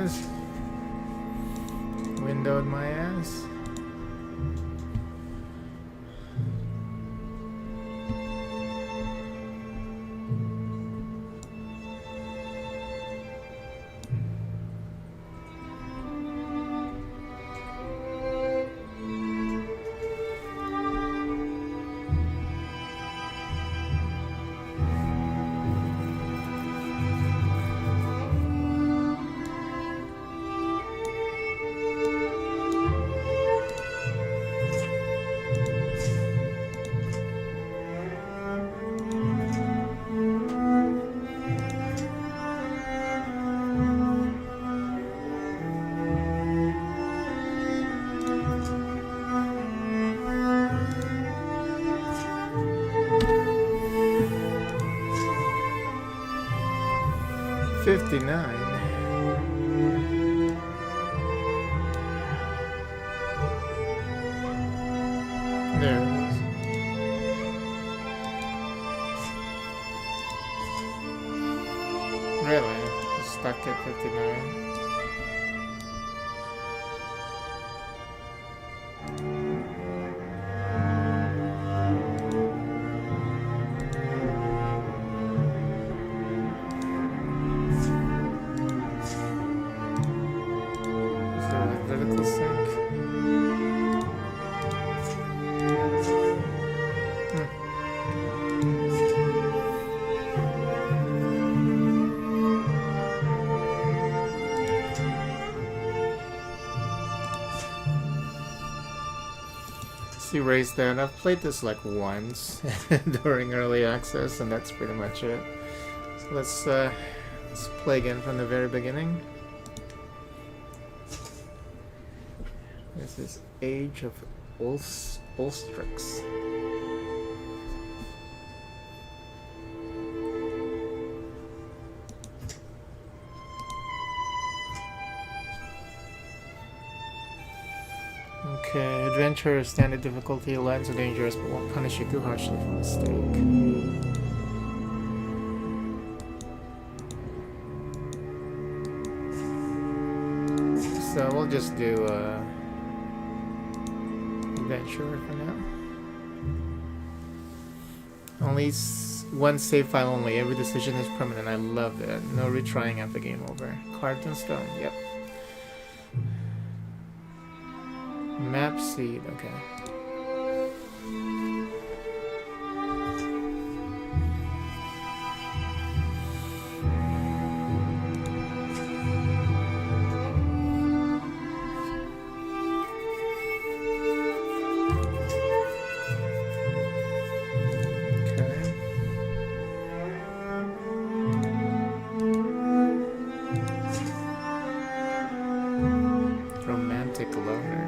guys. Windowed my ass. There it is. Really? It's stuck at 59. Erase that. I've played this like once during early access, and that's pretty much it. So let's play again from the very beginning. This is Age of Ulstrix. Okay, adventure, standard difficulty, lands are dangerous but won't punish you too harshly for mistake. So we'll just do adventure for now. Only one save file only, every decision is permanent. I love that. No retrying after game over. Carved in stone, yep. Map seed, okay. Romantic loner.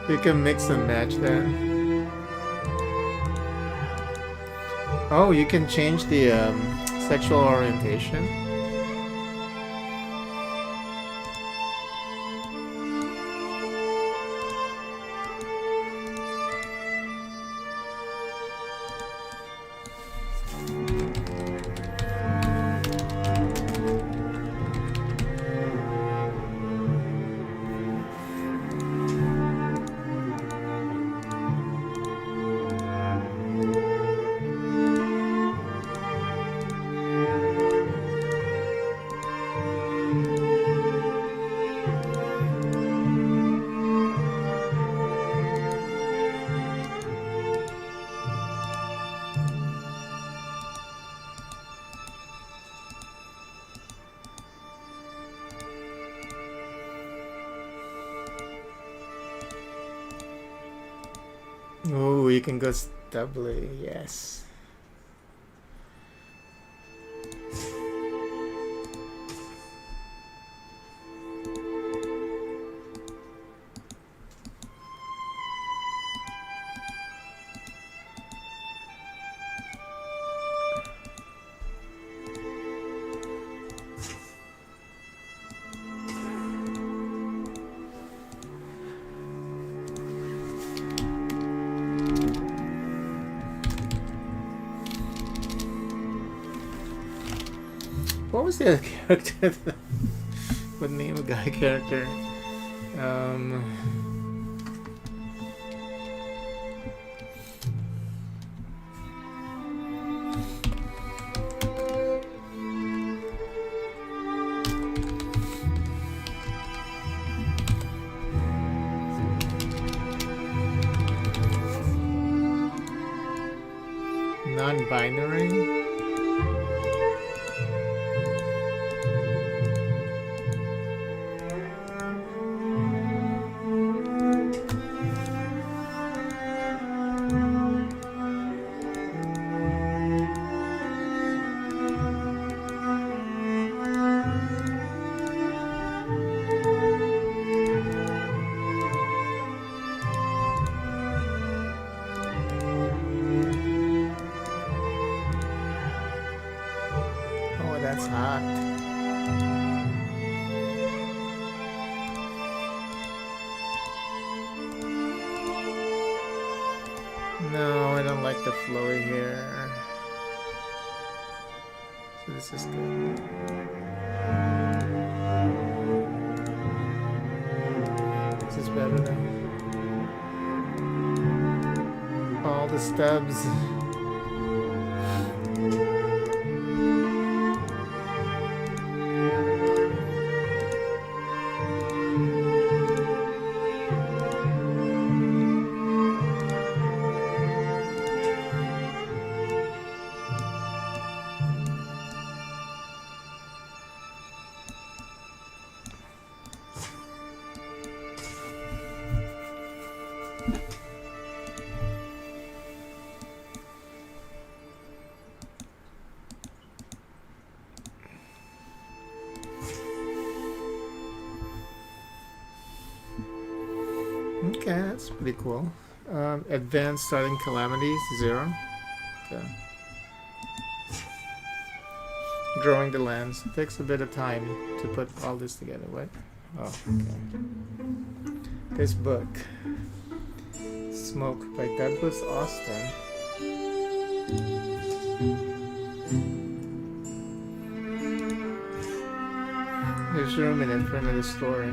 You can mix and match that. Oh, you can change the sexual orientation. Oh, you can go doubly, yes. was the other character that would name a guy character? Non-binary? That's hot. No, I don't like the flowy hair. So this is good. This is better than all the stubs. Okay, that's pretty cool. Advanced starting calamities, 0. Okay. Growing the lands. Takes a bit of time to put all this together, right? Oh, okay. This book. Smoke by Douglas Austin. There's room in it for another story.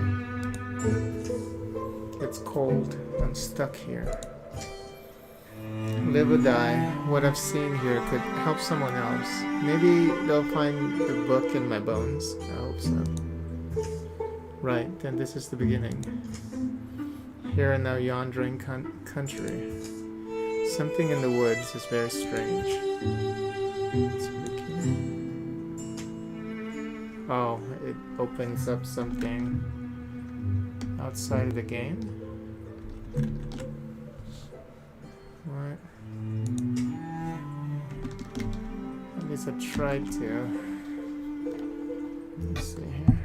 It's cold. I'm stuck here. Live or die. What I've seen here could help someone else. Maybe they'll find the book in my bones. I hope so. Right, then this is the beginning. Here and now yondering country. Something in the woods is very strange. It's pretty cute. Oh, it opens up something outside of the game. What? At least I tried to. Let's see here.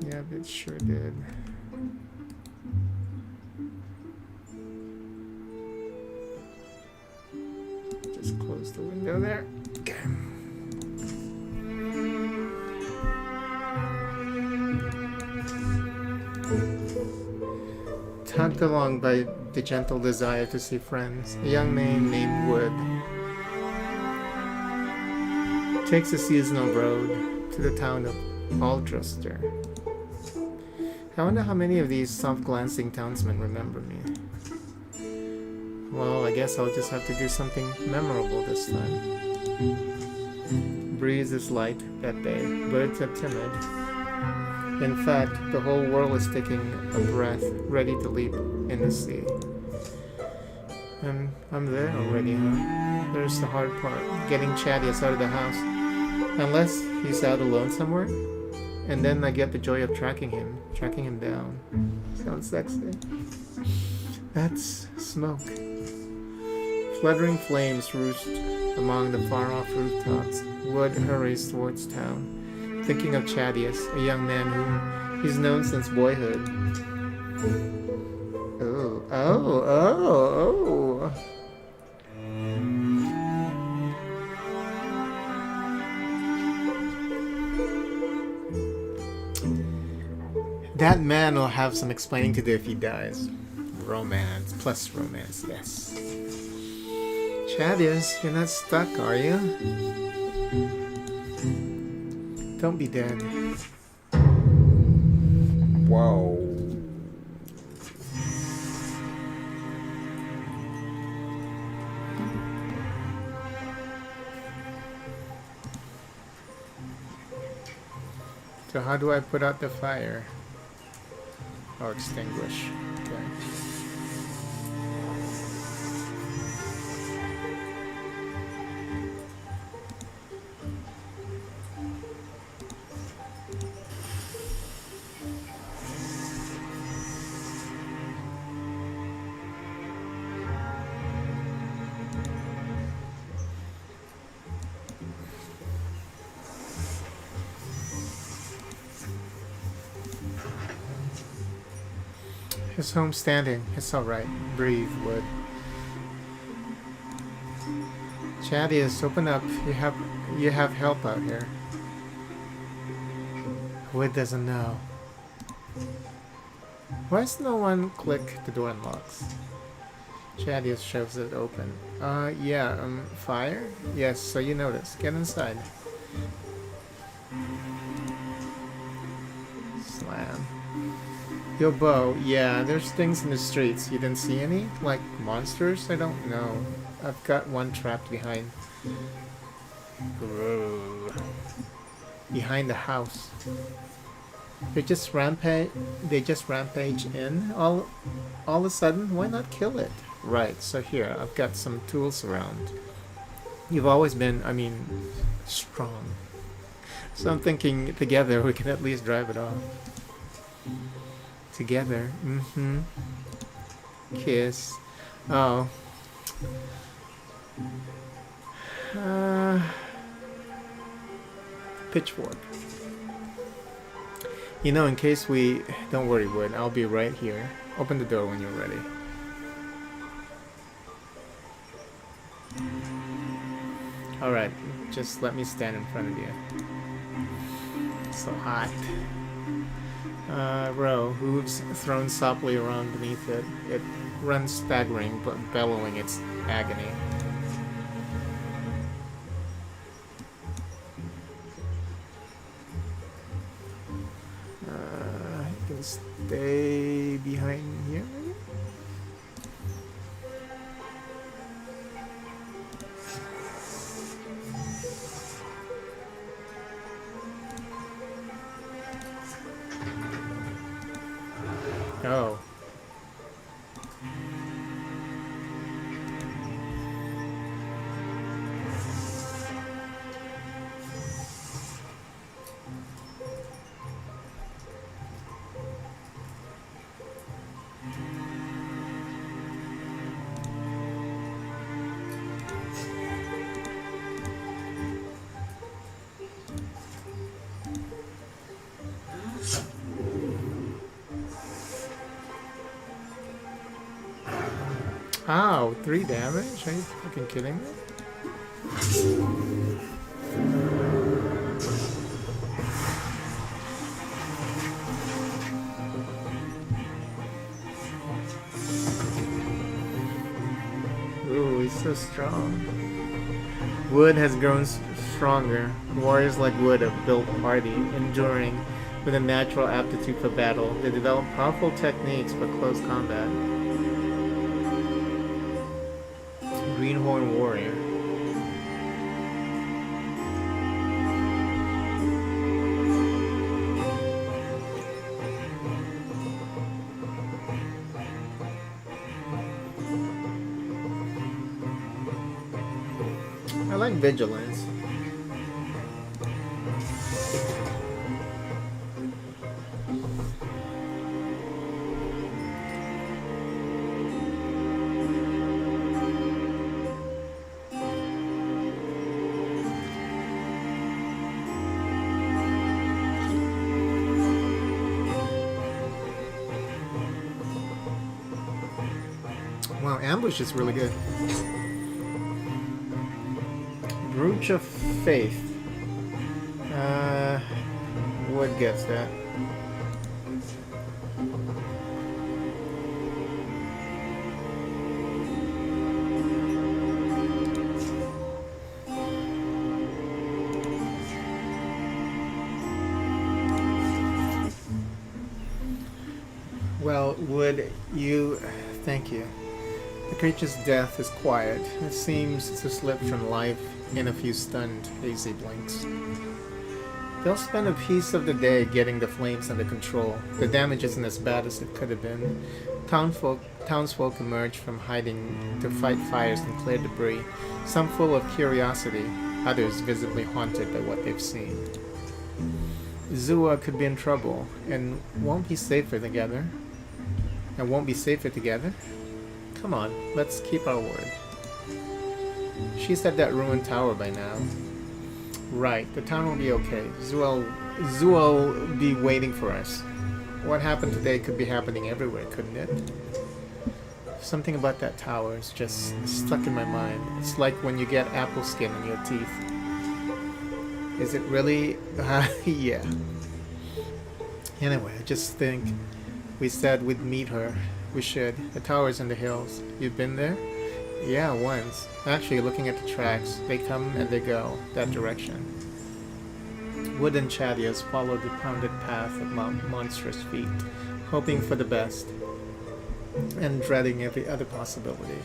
Yeah, it sure did. Just close the window there. Okay. Tugged along by the gentle desire to see friends, a young man named Wood takes a seasonal road to the town of Aldraster. I wonder how many of these soft-glancing townsmen remember me. Well, I guess I'll just have to do something memorable this time. Breeze is light that day, birds are timid. In fact, the whole world is taking a breath, ready to leap in the sea. I'm there already, huh? There's the hard part, getting Chadius out of the house. Unless he's out alone somewhere, and then I get the joy of tracking him down. Sounds sexy. That's smoke. Fluttering flames roost among the far-off rooftops. Wood hurries towards town, thinking of Chadius, a young man whom he's known since boyhood. Oh. That man will have some explaining to do if he dies. Romance, plus romance, yes. Chadius, you're not stuck, are you? Don't be dead. Whoa. So how do I put out the fire? Oh, extinguish. Okay. His home standing. It's alright. Breathe, Wood. Chadius, open up. You have help out here. Wood doesn't know. Why does no one click the door unlocks? Chadius shoves it open. Yeah, fire? Yes, so you notice. Get inside. Slam. Yo, Bo, yeah, there's things in the streets. You didn't see any? Like monsters? I don't know. I've got one trapped behind. Behind the house. They just rampage in all of a sudden. Why not kill it? Right, so here, I've got some tools around. You've always been, I mean, strong. So I'm thinking together we can at least drive it off. Together. Mm-hmm. Kiss. Oh. Pitchfork. You know, in case we... Don't worry, Wood. I'll be right here. Open the door when you're ready. Alright. Just let me stand in front of you. It's so hot. Row, hooves thrown softly around beneath it. It runs staggering, but bellowing its agony. You can stay behind here, maybe? Oh. Ow, 3 damage? Are you fucking kidding me? Ooh, he's so strong. Wood has grown stronger. Warriors like Wood have built hardy, enduring, with a natural aptitude for battle. They develop powerful techniques for close combat. Greenhorn Warrior. I like Vigilance. Wow, Ambush is really good. Brooch of Faith. What gets that? Well, would you... Thank you. The creature's death is quiet. It seems to slip from life in a few stunned, hazy blinks. They'll spend a piece of the day getting the flames under control. The damage isn't as bad as it could have been. Townsfolk emerge from hiding to fight fires and clear debris, some full of curiosity, others visibly haunted by what they've seen. Zua could be in trouble, and won't be safer together. And won't be safer together? Come on, let's keep our word. She's at that ruined tower by now. Right, the town will be okay. Zu'll be waiting for us. What happened today could be happening everywhere, couldn't it? Something about that tower is just stuck in my mind. It's like when you get apple skin in your teeth. Is it really? Yeah. Anyway, I just think we said we'd meet her. We should. The tower's in the hills. You've been there? Yeah, once. Actually, looking at the tracks, they come and they go that direction. Wooden chadias follow the pounded path of monstrous feet, hoping for the best and dreading every other possibility.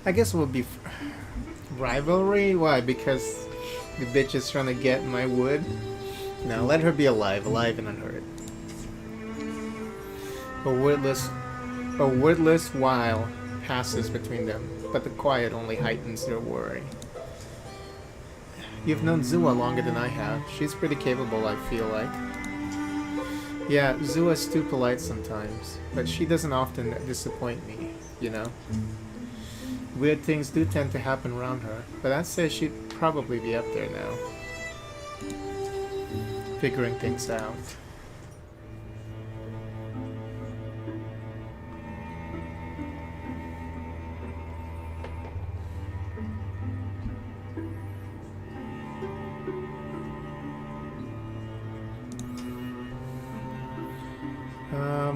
I guess it will be rivalry? Why? Because the bitch is trying to get my wood? Now let her be alive and unhurt. A wordless while passes between them, but the quiet only heightens their worry. You've known Zua longer than I have. She's pretty capable, I feel like. Yeah, Zua's too polite sometimes, but she doesn't often disappoint me, you know? Weird things do tend to happen around her, but I'd say she'd probably be up there now. Figuring things out.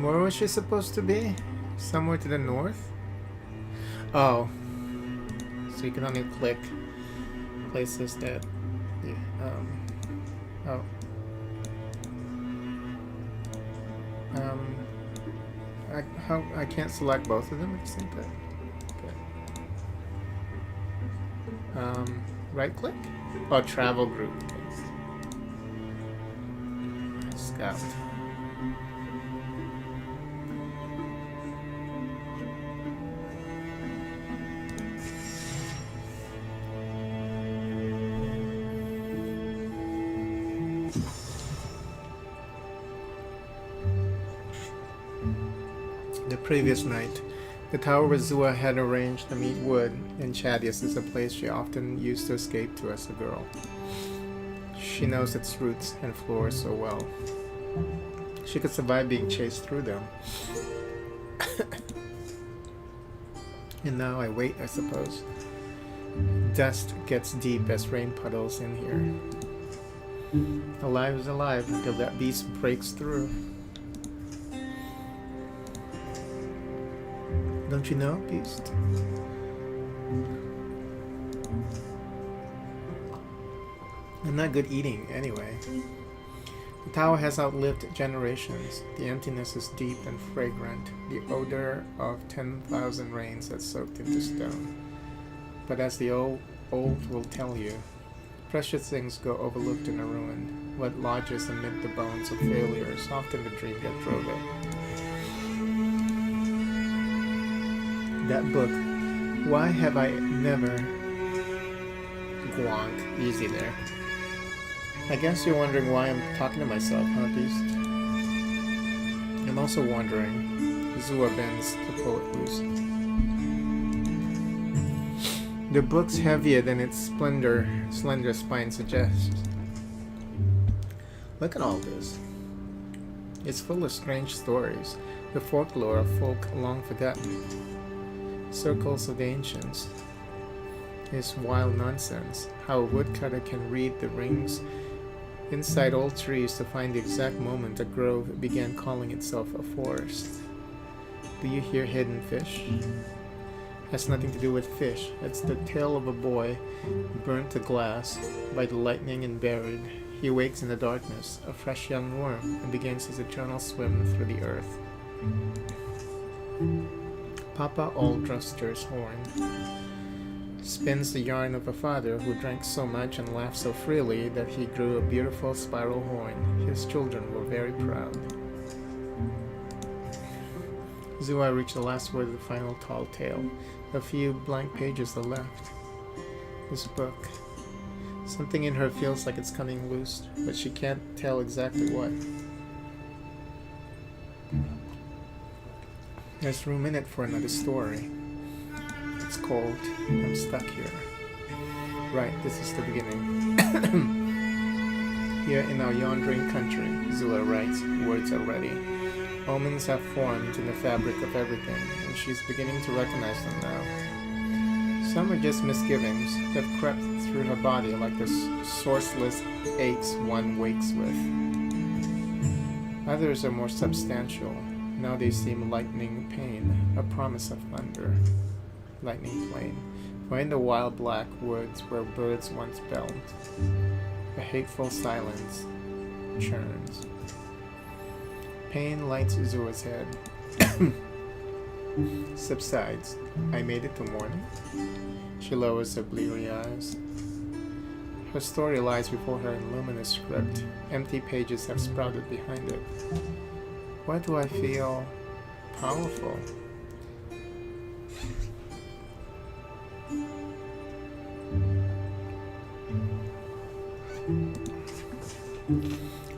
Where was she supposed to be? Somewhere to the north? Oh. So you can only click places that... Yeah, oh. I can't select both of them at the same time? Okay. Right click? Oh, travel group. Scout. The previous night, the tower where Zua had arranged to meet Wood in Chadius is a place she often used to escape to as a girl. She knows its roots and floors so well. She could survive being chased through them. And now I wait, I suppose. Dust gets deep as rain puddles in here. Alive is alive until that beast breaks through. Don't you know, beast? I'm not good eating, anyway. The tower has outlived generations. The emptiness is deep and fragrant, the odor of 10,000 rains has soaked into stone. But as the old will tell you, precious things go overlooked in a ruin. What lodges amid the bones of failure is often the dream that drove it. That book, why have I never... Guank, easy there. I guess you're wondering why I'm talking to myself, huh, Beast? I'm also wondering, Zua bends to pull it loose. The book's heavier than its slender spine suggests. Look at all this. It's full of strange stories, the folklore of folk long forgotten. Circles of the ancients. This wild nonsense, how a woodcutter can read the rings inside old trees to find the exact moment a grove began calling itself a forest. Do you hear hidden fish? Has nothing to do with fish. It's the tale of a boy burnt to glass by the lightning and buried. He wakes in the darkness, a fresh young worm, and begins his eternal swim through the earth. Papa Aldruster's horn spins the yarn of a father who drank so much and laughed so freely that he grew a beautiful spiral horn. His children were very proud. Zua reached the last word of the final tall tale. A few blank pages are left. This book. Something in her feels like it's coming loose, but she can't tell exactly what. There's room in it for another story. It's called I'm Stuck Here. Right, this is the beginning. Here in our yondering country, Zula writes, words are ready. Omens have formed in the fabric of everything, and she's beginning to recognize them now. Some are just misgivings that crept through her body like the sourceless aches one wakes with. Others are more substantial. Now they seem lightning pain, a promise of thunder. Lightning plain. For in the wild black woods where birds once belled, a hateful silence churns. Pain lights Zua's head. Subsides. I made it to morning. She lowers her bleary eyes. Her story lies before her in luminous script. Empty pages have sprouted behind it. Why do I feel powerful?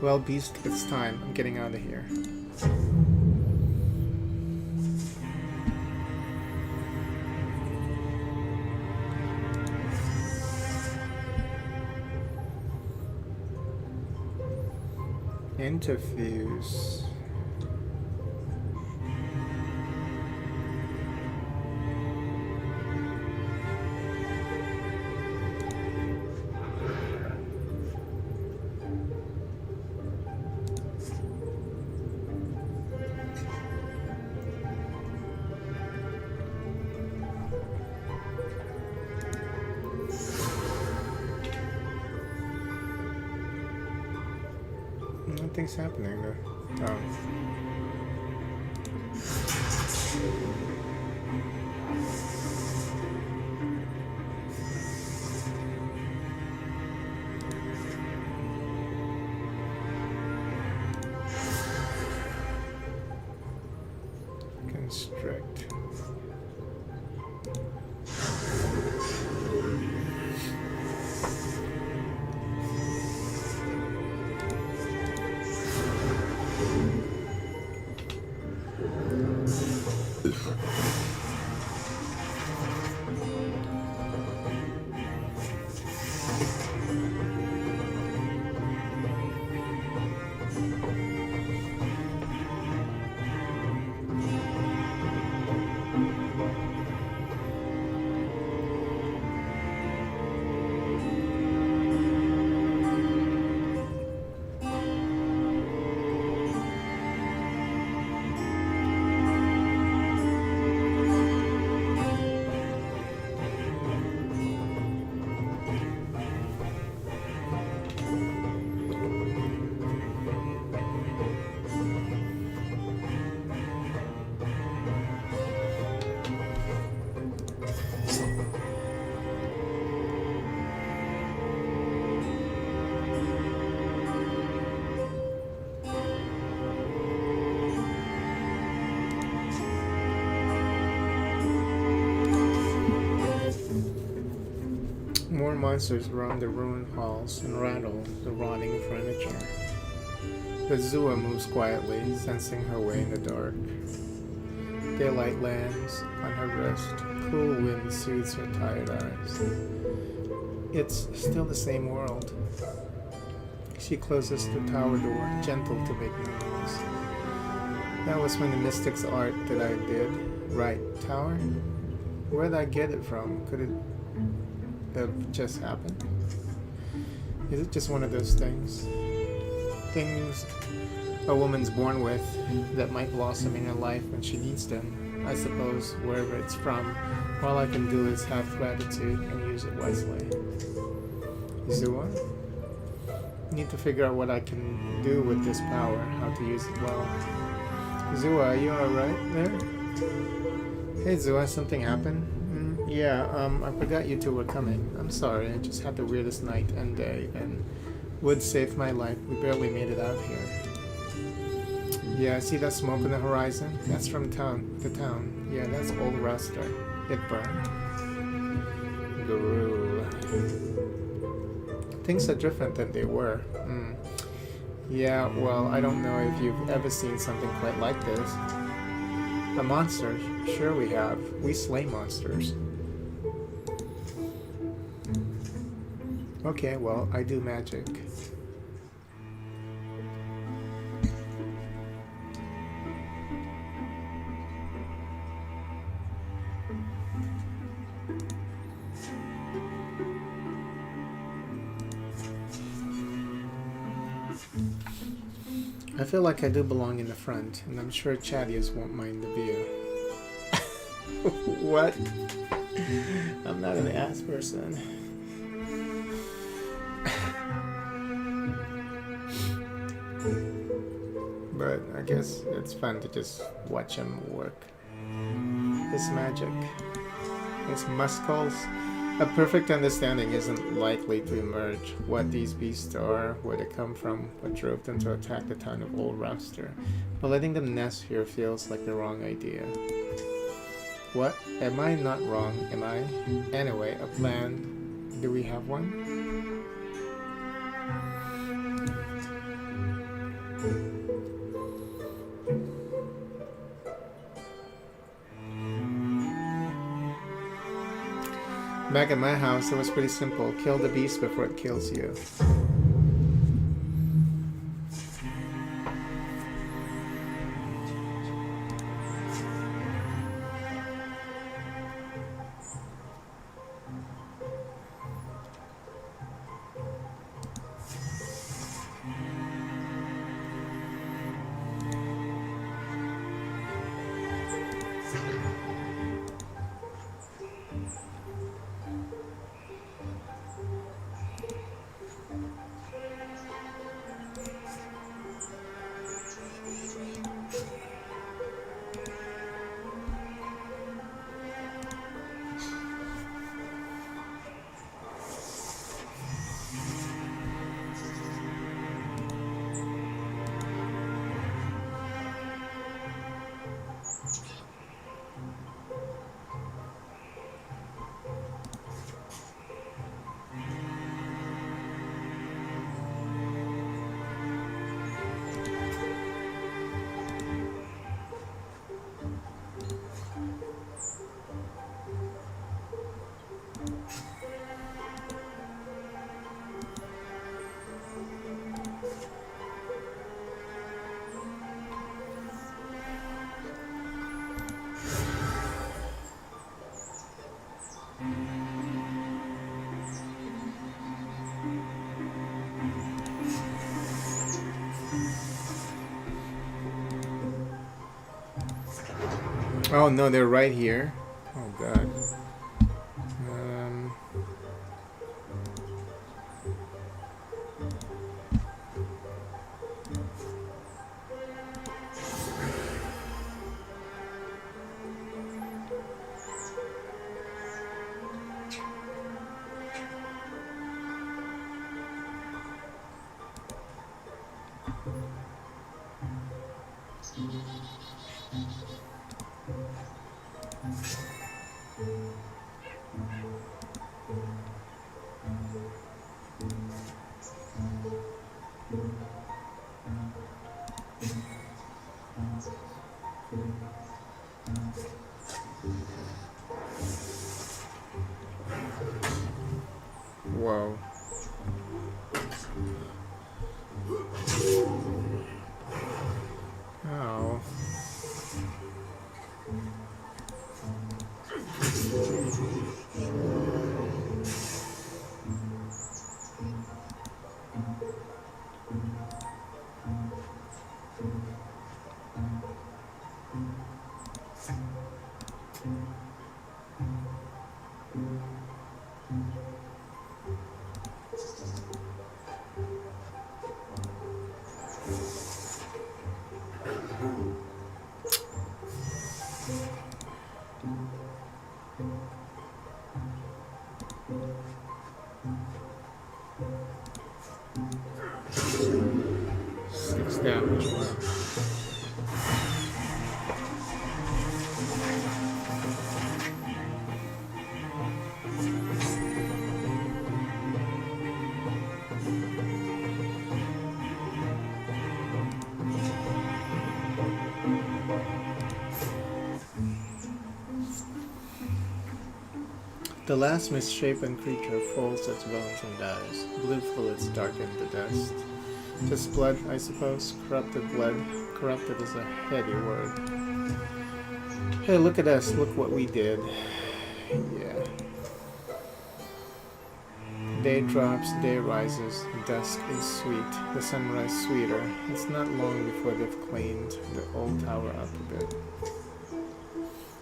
Well, beast, it's time. I'm getting out of here. Interviews. Nothing's happening there. Constrict. More monsters roam the ruined halls and rattle the rotting furniture. But Zua moves quietly, sensing her way in the dark. Daylight lands on her wrist. Cool wind soothes her tired eyes. It's still the same world. She closes the tower door, gentle to make no noise. That was when the mystic's art that I did. Right, tower? Where'd I get it from? Could it have just happened? Is it just one of those things? Things a woman's born with that might blossom in her life when she needs them. I suppose, wherever it's from. All I can do is have gratitude and use it wisely. Zua? Need to figure out what I can do with this power, how to use it well. Zua, are you alright there? Hey Zua, something happened? Yeah, I forgot you two were coming. I'm sorry, I just had the weirdest night and day, and wood saved my life. We barely made it out here. Yeah, see that smoke on the horizon? That's from the town. Yeah, that's Old Ruster. It burned. Guru. Things are different than they were. Yeah, well, I don't know if you've ever seen something quite like this. A monster? Sure we have. We slay monsters. Okay, well, I do magic. I feel like I do belong in the front, and I'm sure Chadius won't mind the view. What? I'm not an ass person. But I guess it's fun to just watch him work. His magic. His muscles. A perfect understanding isn't likely to emerge. What these beasts are, where they come from, what drove them to attack the town of Old Rapster. But letting them nest here feels like the wrong idea. What? Am I not wrong, am I? Anyway, a plan. Do we have one? Back at my house, it was pretty simple. Kill the beast before it kills you. Oh no, they're right here. Oh god. Whoa. Oh. damage. Wow. The last misshapen creature folds its bones and dies. Blue fluids darken the dust. Just blood, I suppose. Corrupted blood. Corrupted is a heady word. Hey, look at us. Look what we did. Yeah. Day drops, day rises. Dusk is sweet. The sunrise sweeter. It's not long before they've cleaned the old tower up a bit.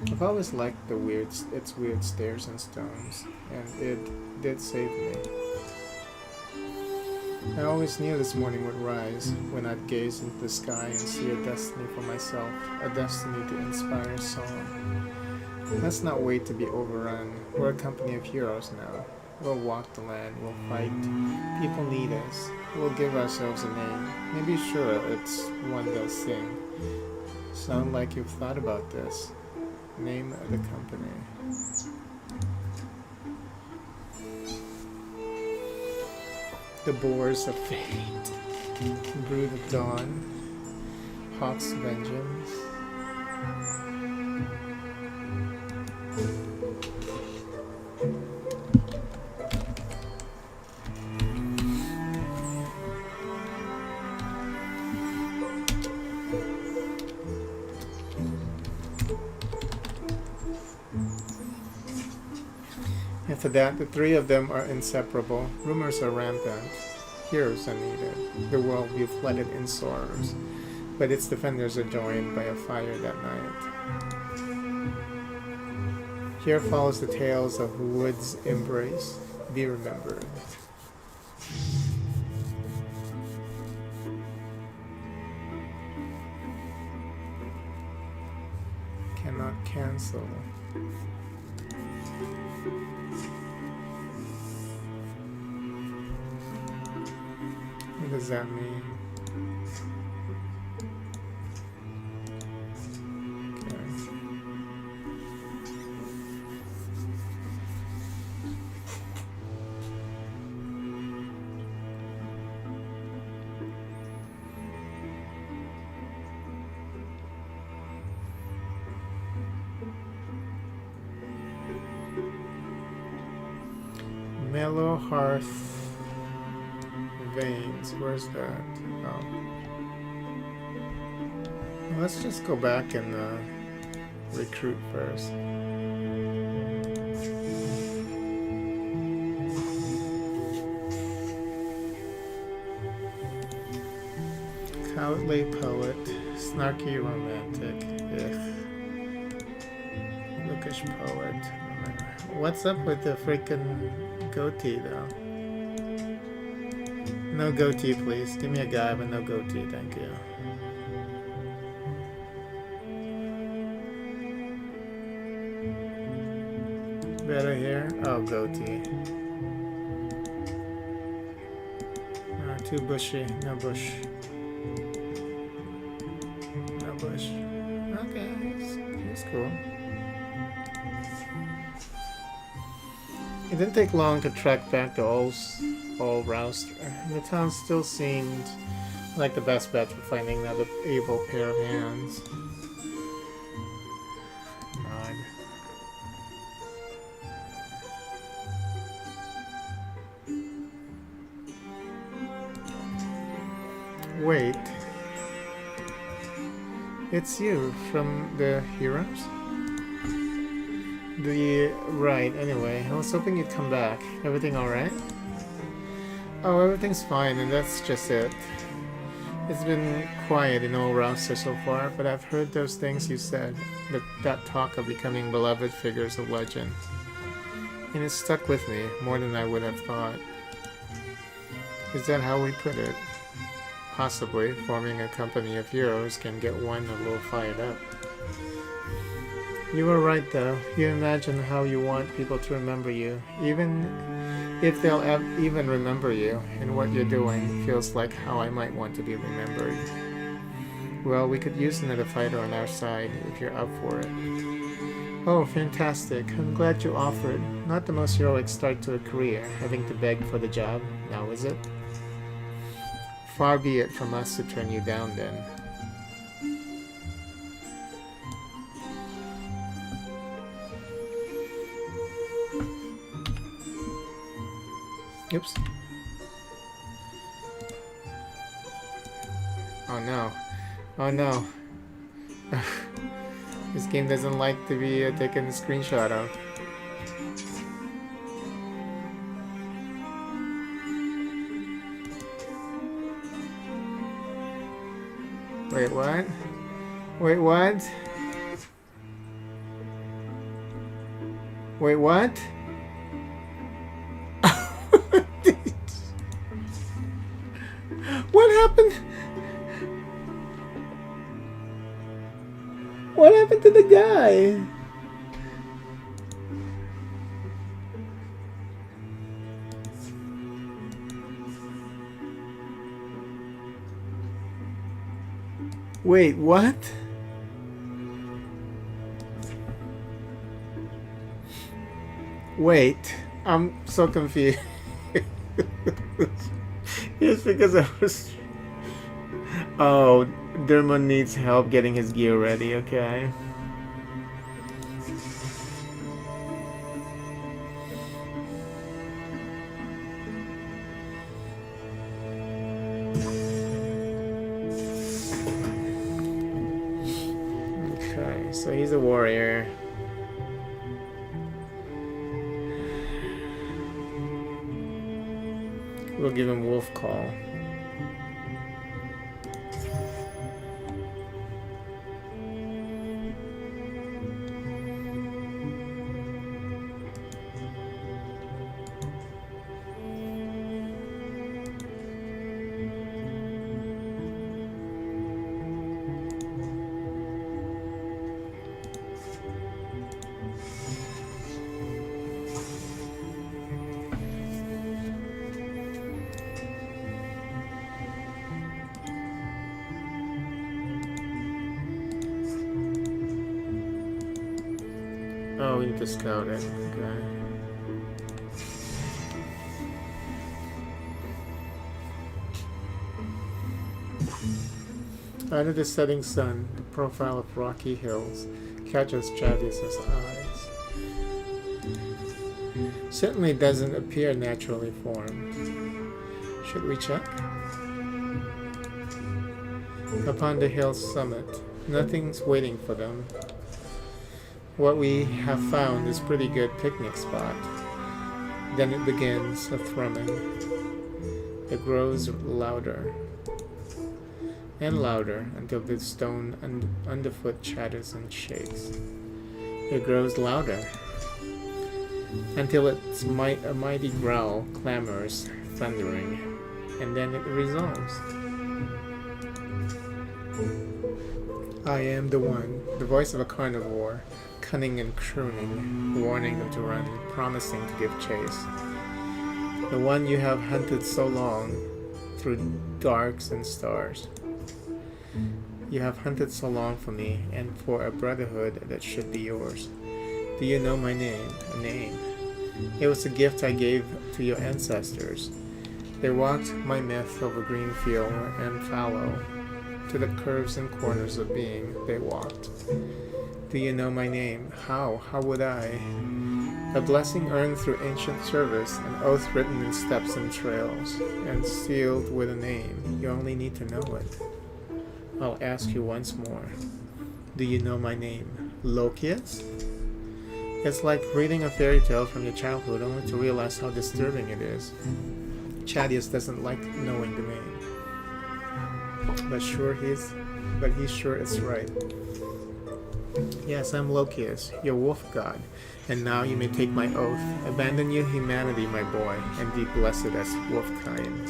I've always liked its weird stairs and stones, and it did save me. I always knew this morning would rise, when I'd gaze into the sky and see a destiny for myself, a destiny to inspire song. Let's not wait to be overrun. We're a company of heroes now. We'll walk the land, we'll fight. People need us. We'll give ourselves a name. Maybe sure it's one they'll sing. Sound like you've thought about this. Name of the company. The Boars of Fate. Brood of Dawn. Hawk's Vengeance. After that, the three of them are inseparable. Rumors are rampant. Heroes are needed. The world be flooded in sorrows, but its defenders are joined by a fire that night. Here follows the tales of Wood's embrace. Be remembered. Cannot cancel. What does that mean? Okay. Mellow Hearth Veins, where's that? Oh. Let's just go back and recruit first. Cowardly poet, snarky romantic, bookish poet. What's up with the freaking goatee though? No goatee, please. Give me a guy, but no goatee, thank you. Better here? Oh, goatee. Too bushy. No bush. No bush. Okay, he's cool. It didn't take long to track back the all rouster. The town still seemed like the best bet for finding another able pair of hands. Odd. Wait. It's you from the Heroes? Right, anyway. I was hoping you'd come back. Everything alright? Oh, everything's fine, and that's just it. It's been quiet in Old Rouster so far, but I've heard those things you said, that talk of becoming beloved figures of legend. And it stuck with me, more than I would have thought. Is that how we put it? Possibly, forming a company of heroes can get one a little fired up. You were right though. You imagine how you want people to remember you, even if they'll even remember you, and what you're doing feels like how I might want to be remembered. Well, we could use another fighter on our side if you're up for it. Oh, fantastic. I'm glad you offered. Not the most heroic start to a career, having to beg for the job, now is it? Far be it from us to turn you down then. Oops. Oh no. Oh no. This game doesn't like to be taken a screenshot of. Wait, what? Wait, what? Wait, what? What happened? What happened to the guy? Wait, what? Wait, I'm so confused. It's because I was... Oh, Dermot needs help getting his gear ready, okay. Okay, so he's a warrior. We'll give him Wolf Call. Oh, we need to scout it. Okay. Under the setting sun, the profile of rocky hills catches Chadius's eyes. Certainly doesn't appear naturally formed. Should we check? Upon the hill's summit, nothing's waiting for them. What we have found is pretty good picnic spot. Then it begins a thrumming. It grows louder and louder until the stone underfoot chatters and shakes. It grows louder until its a mighty growl clamors, thundering, and then it resolves. I am the one, the voice of a carnivore, cunning and crooning, warning them to run, promising to give chase. The one you have hunted so long, through darks and stars. You have hunted so long for me, and for a brotherhood that should be yours. Do you know my name? A name. It was a gift I gave to your ancestors. They walked my myth over green field and fallow. To the curves and corners of being they walked. Do you know my name? How? How would I? A blessing earned through ancient service, an oath written in steps and trails, and sealed with a name. You only need to know it. I'll ask you once more. Do you know my name? Lokius? It's like reading a fairy tale from your childhood only to realize how disturbing it is. Chadius doesn't like knowing the name. But he's sure it's right. Yes, I'm Lokius, your wolf god, and now you may take my oath. Abandon your humanity, my boy, and be blessed as wolfkind.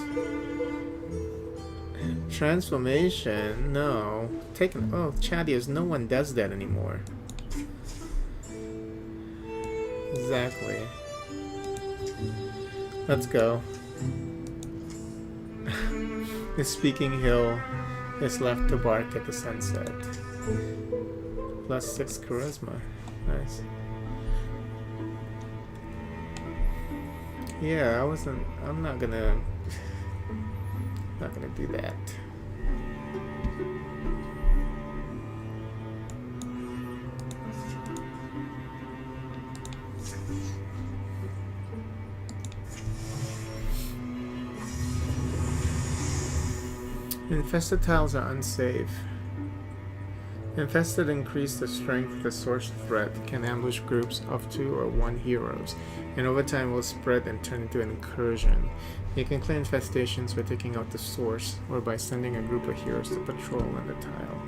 Transformation? No. Take an oath. Chadius, no one does that anymore. Exactly. Let's go. The speaking hill is left to bark at the sunset. +6 charisma. Nice. Yeah, I'm not gonna do that. Infested tiles are unsafe. Infested increase the strength of the source threat, can ambush groups of 2 or 1 heroes, and over time will spread and turn into an incursion. You can clear infestations by taking out the source, or by sending a group of heroes to patrol on the tile.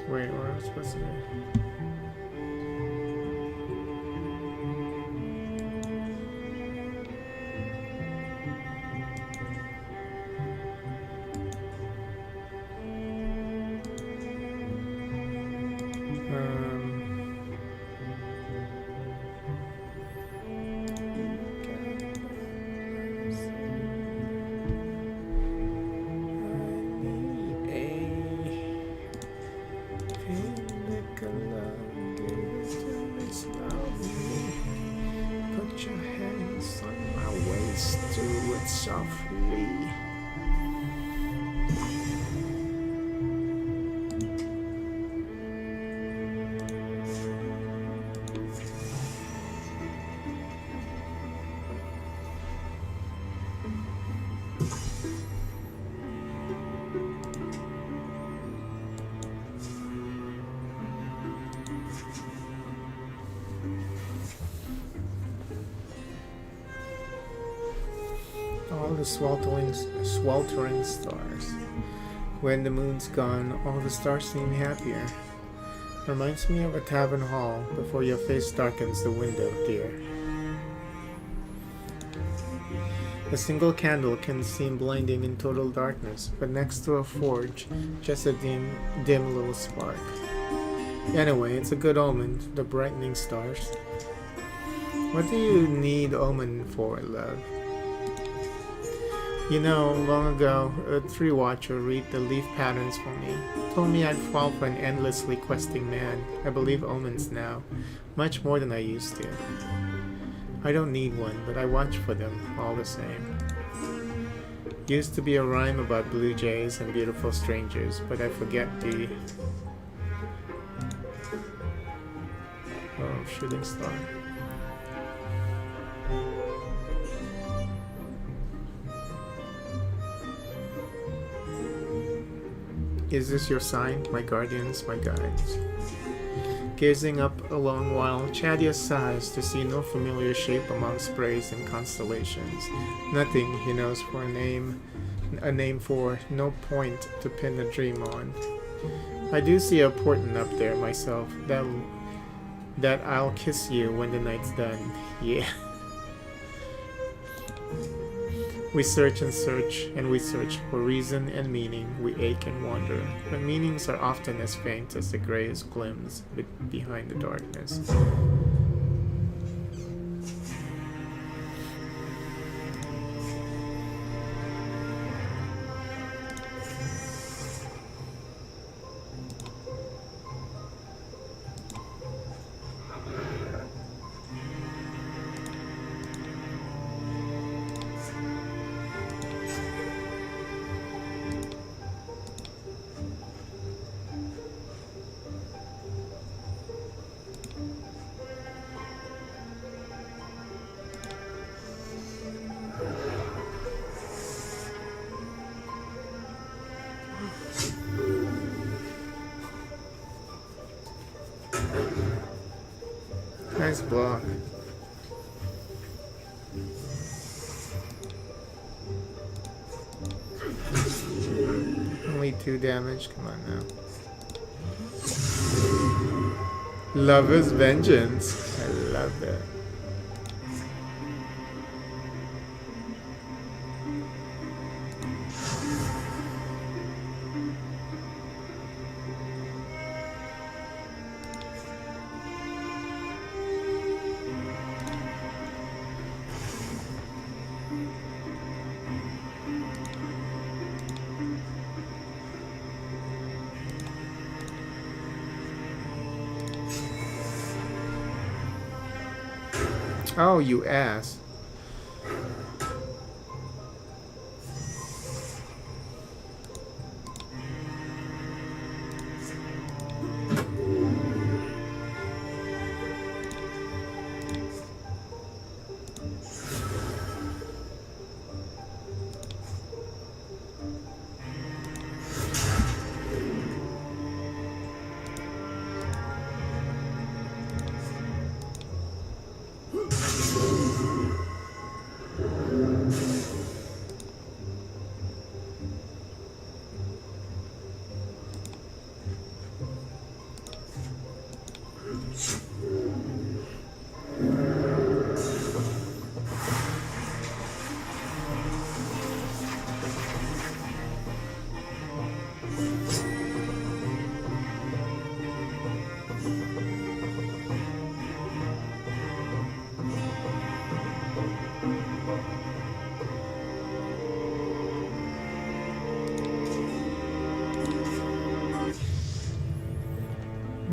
Wait, what was I supposed to do? All the sweltering stars. When the moon's gone, all the stars seem happier. Reminds me of a tavern hall before your face darkens the window, dear. A single candle can seem blinding in total darkness, but next to a forge, just a dim little spark. Anyway, it's a good omen, the brightening stars. What do you need omen for, love? You know, long ago, a tree watcher read the leaf patterns for me. Told me I'd fall for an endlessly questing man. I believe omens now, much more than I used to. I don't need one, but I watch for them all the same. Used to be a rhyme about blue jays and beautiful strangers, but I forget the... Oh, shooting star. Is this your sign, my guardians, my guides? Gazing up a long while, Chadia sighs to see no familiar shape among sprays and constellations. Nothing, he knows, for a name for, no point to pin a dream on. I do see a portent up there myself, that I'll kiss you when the night's done. Yeah. We search and search, and we search for reason and meaning. We ache and wonder, but meanings are often as faint as the grayest glimpse behind the darkness. Nice block. Only 2 damage, come on now. Lover's Vengeance. I love that. Oh, you ass.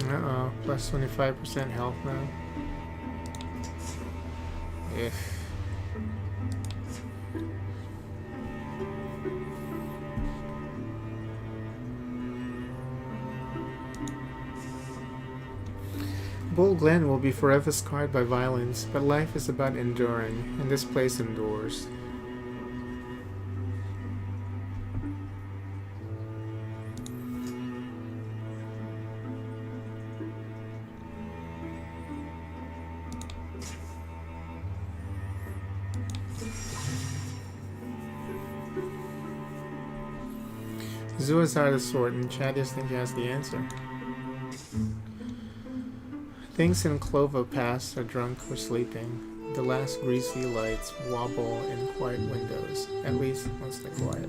Uh-oh, plus 25% health now. If Bull Glen will be forever scarred by violence, but life is about enduring, and this place endures. Zuazar the sword, and Chadius think he has the answer. Things in Clover Pass are drunk or sleeping. The last greasy lights wobble in quiet windows. At least once they're quiet.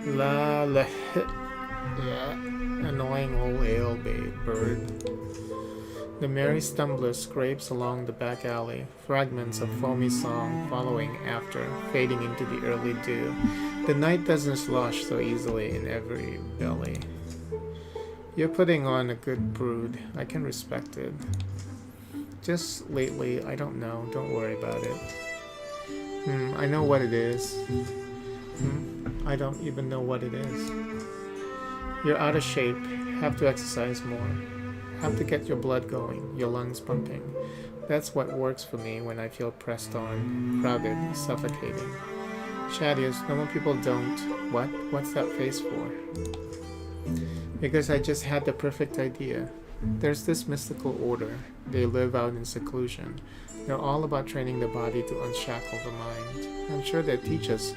La la yeah. Annoying old ale bird. The merry stumbler scrapes along the back alley, fragments of foamy song following after, fading into the early dew. The night doesn't slosh so easily in every belly. You're putting on a good brood. I can respect it. Just lately, I don't know. Don't worry about it. I know what it is. I don't even know what it is. You're out of shape. Have to exercise more. Have to get your blood going, your lungs pumping. That's what works for me when I feel pressed on, crowded, suffocating. Chadius, normal people don't. What? What's that face for? Because I just had the perfect idea. There's this mystical order. They live out in seclusion. They're all about training the body to unshackle the mind. I'm sure they'll teach us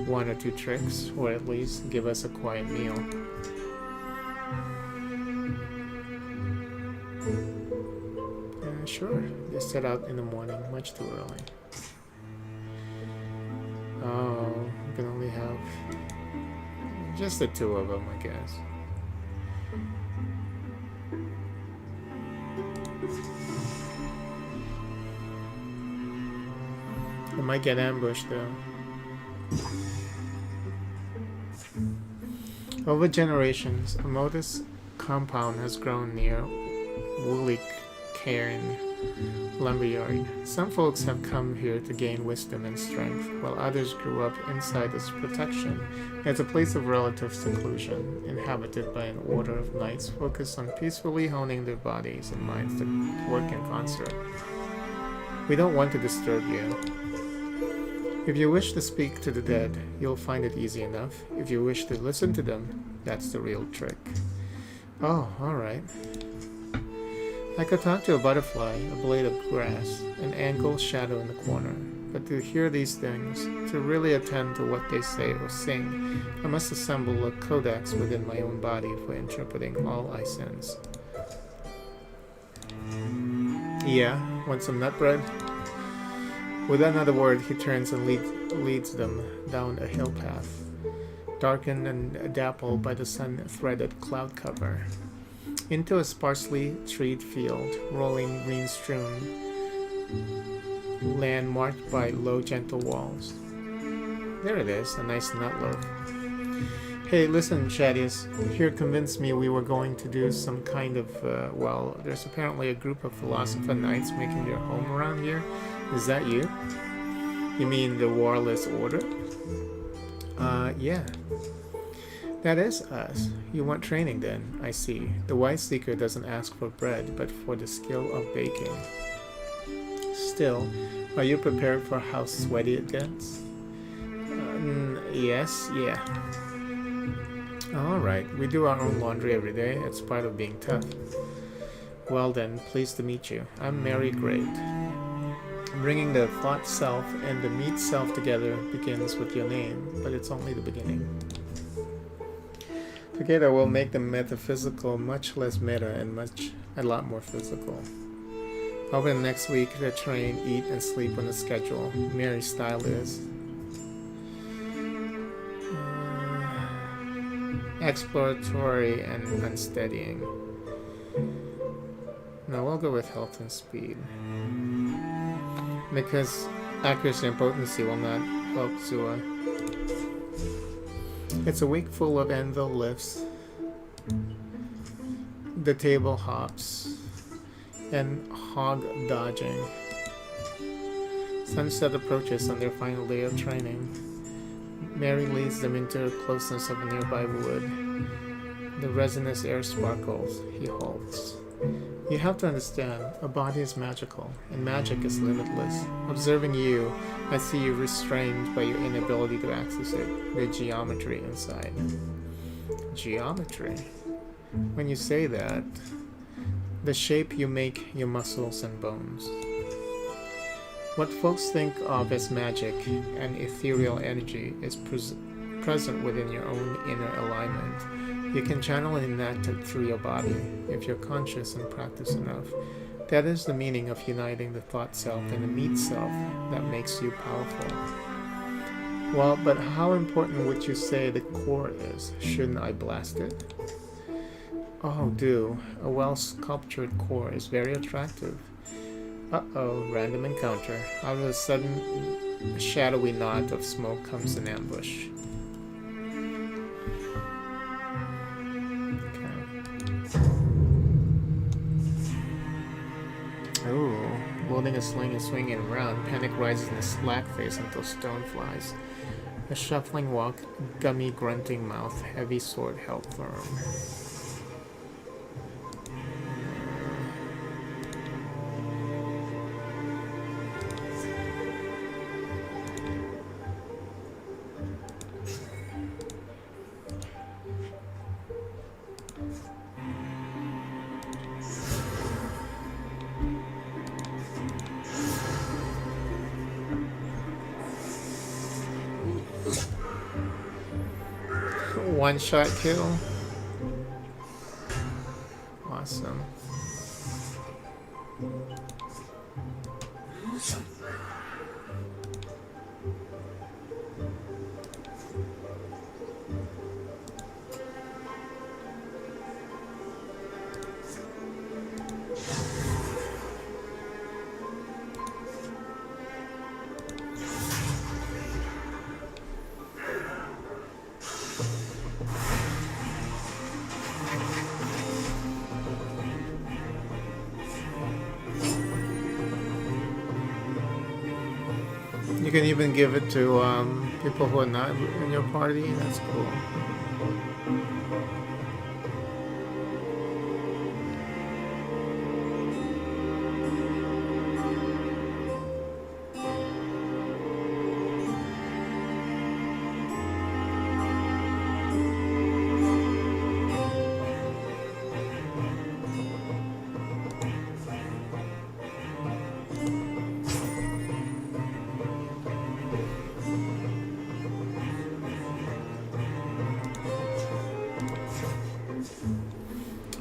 one or two tricks, or at least give us a quiet meal. Sure, they set out in the morning, much too early. Oh, we can only have just the two of them, I guess. They might get ambushed though. Over generations, a modest compound has grown near Woolly Cairn lumberyard. Some folks have come here to gain wisdom and strength, while others grew up inside its protection. It's a place of relative seclusion, inhabited by an order of knights focused on peacefully honing their bodies and minds to work in concert. We don't want to disturb you. If you wish to speak to the dead, you'll find it easy enough. If you wish to listen to them, that's the real trick. Oh, alright. I could talk to a butterfly, a blade of grass, an angled shadow in the corner, but to hear these things, to really attend to what they say or sing, I must assemble a codex within my own body for interpreting all I sense. Yeah, want some nut bread? With another word, he turns and leads them down a hill path, darkened and dappled by the sun-threaded cloud cover, into a sparsely treed field, rolling green-strewn land marked by low, gentle walls. There it is, a nice nut loaf. Hey, listen, Shadius. Here convinced me we were going to do some kind of, well, there's apparently a group of philosopher knights making their home around here. Is that you? You mean the Warless Order? Yeah. That is us. You want training then, I see. The Wise Seeker doesn't ask for bread, but for the skill of baking. Still, are you prepared for how sweaty it gets? Yes, yeah. Alright, we do our own laundry every day. It's part of being tough. Well then, pleased to meet you. I'm Mary Great. Bringing the thought self and the meat self together begins with your name, but it's only the beginning. Together we'll make the metaphysical much less meta and a lot more physical. Over the next week, to train, eat, and sleep on the schedule. Mary's style is exploratory and unsteadying. No, we'll go with health and speed. Because accuracy and potency will not help Zua. It's a week full of anvil lifts, the table hops, and hog dodging. Sunset approaches on their final day of training. Mary leads them into the closeness of a nearby wood. The resinous air sparkles. He halts. You have to understand, a body is magical, and magic is limitless. Observing you, I see you restrained by your inability to access it, the geometry inside. Geometry? When you say that, the shape you make your muscles and bones. What folks think of as magic and ethereal energy is present within your own inner alignment. You can channel and enact it through your body if you're conscious and practice enough. That is the meaning of uniting the thought self and the meat self that makes you powerful. Well, but how important would you say the core is? Shouldn't I blast it? Oh, do. A well-sculptured core is very attractive. Uh-oh, random encounter. Out of a sudden, shadowy knot of smoke comes an ambush. Ooh, loading a sling and swinging around, panic rises in a slack face until stone flies. A shuffling walk, gummy grunting mouth, heavy sword held firm. One-shot kill. Awesome. You can even give it to people who are not in your party. That's cool.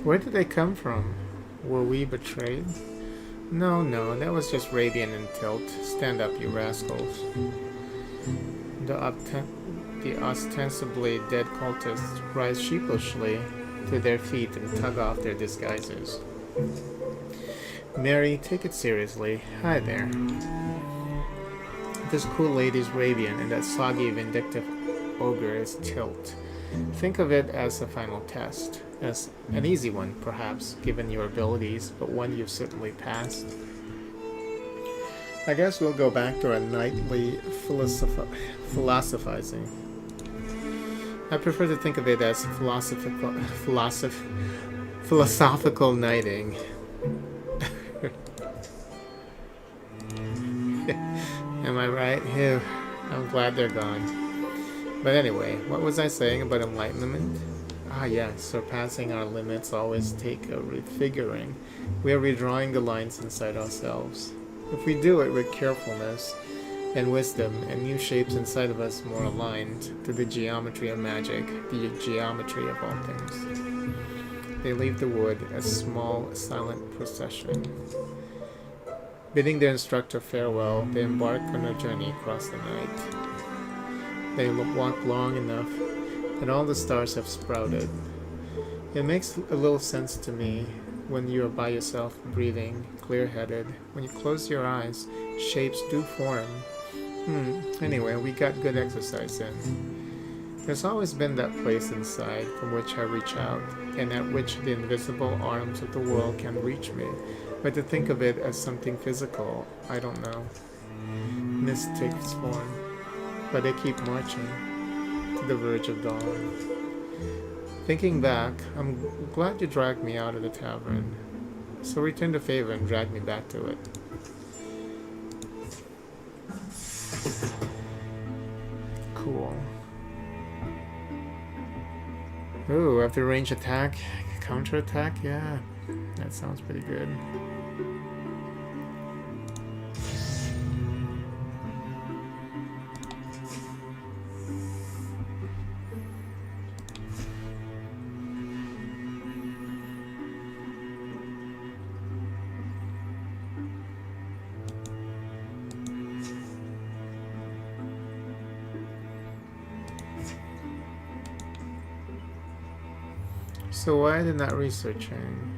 Where did they come from? Were we betrayed? No, that was just Rabian and Tilt. Stand up, you rascals. The ostensibly dead cultists rise sheepishly to their feet and tug off their disguises. Mary, take it seriously. Hi there. This cool lady's Rabian, and that soggy, vindictive ogre is Tilt. Think of it as a final test, as an easy one, perhaps, given your abilities, but one you've certainly passed. I guess we'll go back to our nightly philosophizing. I prefer to think of it as philosophical knighting. Am I right? Ew, I'm glad they're gone. But anyway, what was I saying about enlightenment? Ah yes, surpassing our limits always take a refiguring. We are redrawing the lines inside ourselves. If we do it with carefulness and wisdom, and new shapes inside of us more aligned to the geometry of magic, the geometry of all things. They leave the wood, a small, silent procession. Bidding their instructor farewell, they embark on a journey across the night. They walk long enough, and all the stars have sprouted. It makes a little sense to me when you are by yourself, breathing, clear-headed. When you close your eyes, shapes do form. Anyway, we got good exercise in. There's always been that place inside from which I reach out, and at which the invisible arms of the world can reach me. But to think of it as something physical, I don't know. Mist takes form, but they keep marching to the verge of dawn. Thinking back, I'm glad you dragged me out of the tavern. So return the favor and drag me back to it. Cool. Ooh, after range attack, counter attack, yeah. That sounds pretty good. So why are they not researching?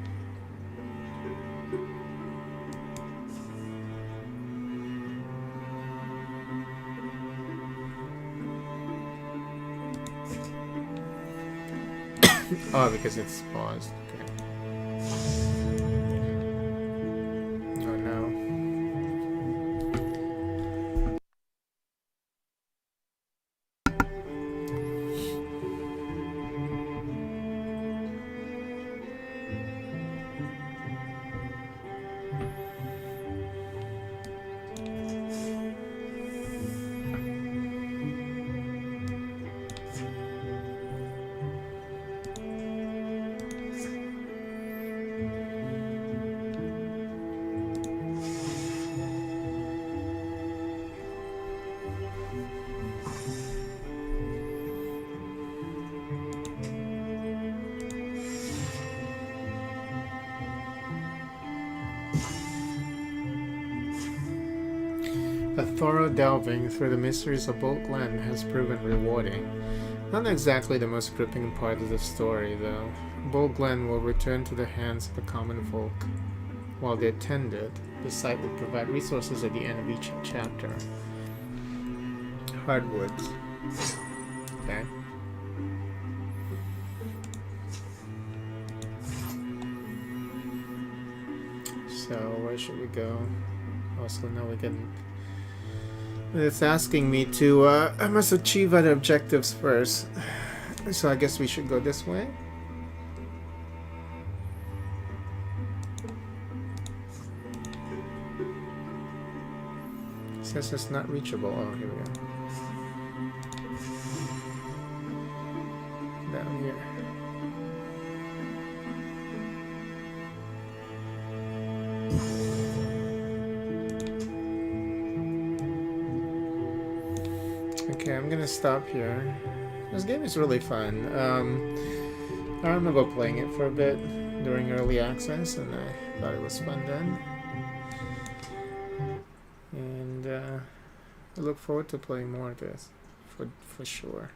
Oh, because it's paused. Okay. Oh no. A thorough delving through the mysteries of Bolt Glen has proven rewarding. Not exactly the most gripping part of the story, though. Bolt Glen will return to the hands of the common folk. While they attend it, the site will provide resources at the end of each chapter. Hardwoods. Okay. So, where should we go? Also, now we can... It's asking me to, I must achieve other objectives first. So I guess we should go this way. It says it's not reachable. Oh, here we go. Down here. Okay, I'm gonna stop here. This game is really fun. I remember playing it for a bit during early access, and I thought it was fun then. And I look forward to playing more of this, for sure.